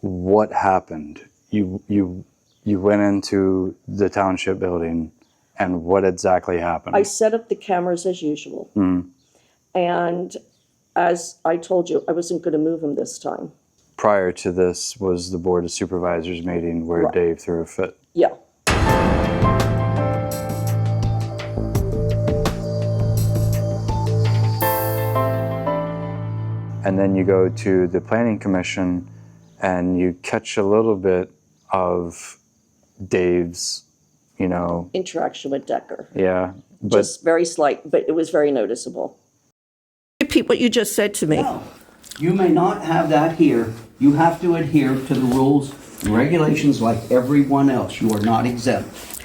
what happened? You went into the township building, and what exactly happened? I set up the cameras as usual. And as I told you, I wasn't going to move them this time. Prior to this was the Board of Supervisors meeting where Right. Dave threw a fit. Yeah. And then you go to the Planning Commission and you catch a little bit of Dave's, Interaction with Decker. yeah. But Just very slight, but it was very noticeable. Repeat what you just said to me. No, you may not have that here. You have to adhere to the rules and regulations like everyone else. You are not exempt.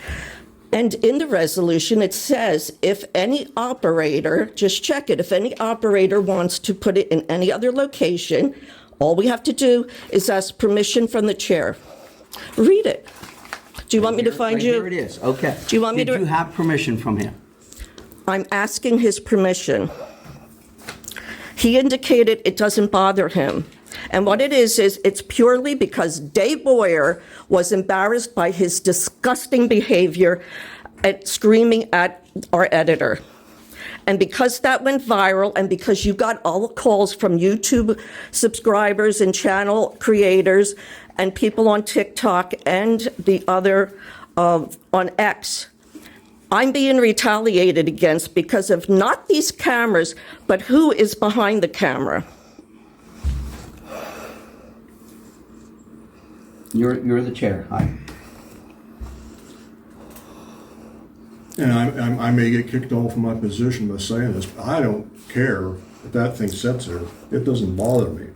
And in the resolution, it says if any operator, just check it, if any operator wants to put it in any other location, all we have to do is ask permission from the chair. Read it. Do you want me to find Right you? here it is, okay. Do you want me to- Did you have permission from him? I'm asking his permission. He indicated it doesn't bother him. And what it is it's purely because Dave Boyer was embarrassed by his disgusting behavior at screaming at our editor. And because that went viral, and because you got all the calls from YouTube subscribers and channel creators and people on TikTok and the other on X, I'm being retaliated against because of not these cameras, but who is behind the camera. You're the chair. Hi. And I may get kicked off of my position by saying this, but I don't care if that thing sits there. It doesn't bother me.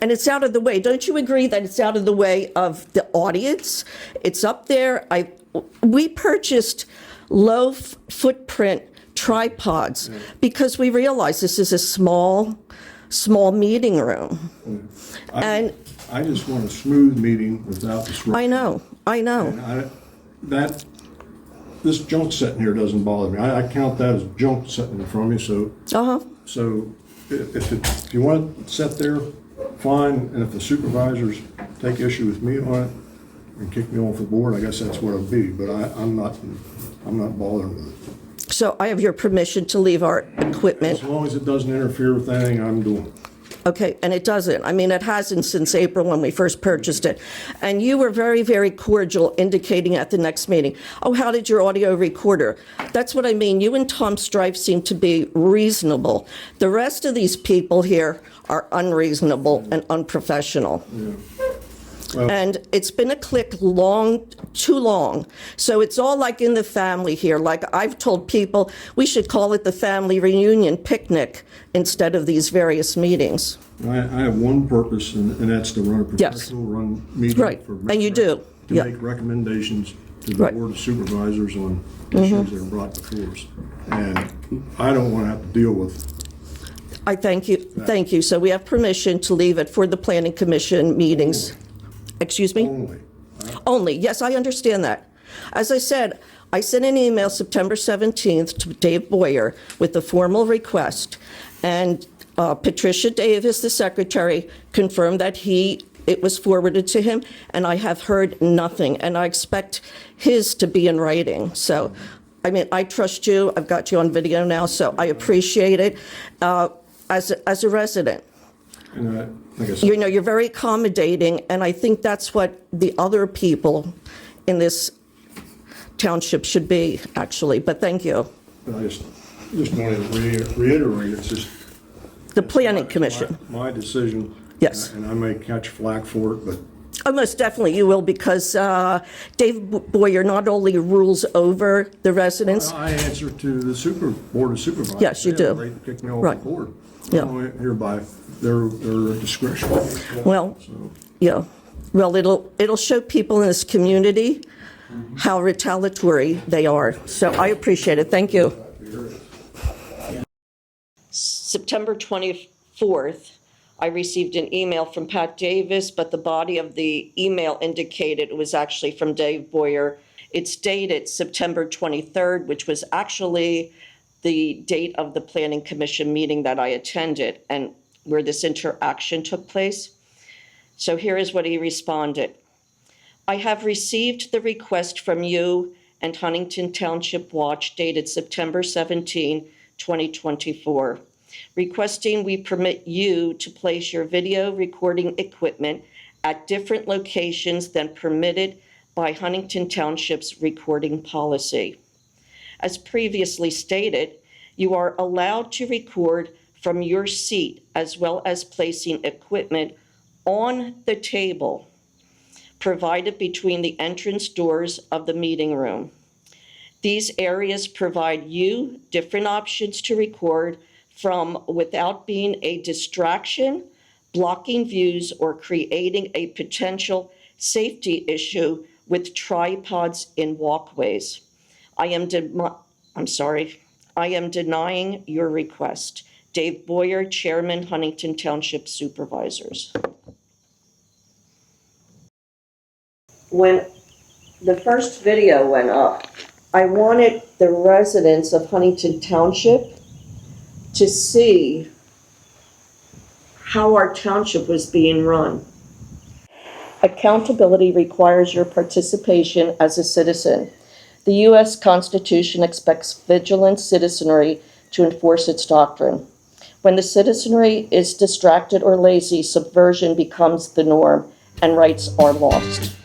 And it's out of the way. Don't you agree that it's out of the way of the audience? It's up there. We purchased low footprint tripods because we realized this is a small meeting room. And I just want a smooth meeting without disruption. I know. And this junk sitting here doesn't bother me. I count that as junk sitting in front of me. So if you want to sit there, fine. And if the supervisors take issue with me on it and kick me off the board, I guess that's what it'll be. But I'm not bothering with it. So I have your permission to leave our equipment. As long as it doesn't interfere with anything I'm doing. Okay, and it doesn't. I mean, it hasn't since April when we first purchased it. And you were very, very cordial, indicating at the next meeting, oh, how did your audio recorder? That's what I mean. You and Tom Strife seem to be reasonable. The rest of these people here are unreasonable and unprofessional. Yeah. Well, And it's been a clique too long. So it's all like in the family here. Like I've told people, we should call it the family reunion picnic instead of these various meetings. I have one purpose, and that's to run a professional run meeting. Right, and you do. To Yeah. make recommendations to the Right. Board of Supervisors on issues that are brought before us. And I don't want to have to deal with. I thank you. Thank you. So we have permission to leave it for the Planning Commission meetings. Excuse me? Only. Yes, I understand that. As I said, I sent an email September 17th to Dave Boyer with the formal request, and Patricia Davis, the secretary, confirmed that it was forwarded to him, and I have heard nothing, and I expect his to be in writing. So, I mean, I trust you. I've got you on video now, so I appreciate it as a resident. And like I said, You're very accommodating, and I think that's what the other people in this township should be, actually. But thank you. I just wanted to reiterate, it's just. The Planning Commission. My decision. Yes. And I may catch flack for it, but Oh, most definitely you will, because Dave Boyer not only rules over the residents. I answer to the Board of Supervisors. Yes, you do. They kick me off Right. the board. Yeah. I'm hereby their discretion. Well, So, yeah. Well, it'll show people in this community how retaliatory they are. So I appreciate it. Thank you. September 24th, I received an email from Pat Davis, but the body of the email indicated it was actually from Dave Boyer. It's dated September 23rd, which was actually the date of the Planning Commission meeting that I attended and where this interaction took place. So here is what he responded. I have received the request from you and Huntington Township Watch dated September 17, 2024, requesting we permit you to place your video recording equipment at different locations than permitted by Huntington Township's recording policy. As previously stated, you are allowed to record from your seat as well as placing equipment on the table provided between the entrance doors of the meeting room. These areas provide you different options to record from without being a distraction, blocking views, or creating a potential safety issue with tripods in walkways. I am denying your request. Dave Boyer, Chairman, Huntington Township Supervisors. When the first video went up, I wanted the residents of Huntington Township to see how our township was being run. Accountability requires your participation as a citizen. The U.S. Constitution expects vigilant citizenry to enforce its doctrine. When the citizenry is distracted or lazy, subversion becomes the norm and rights are lost.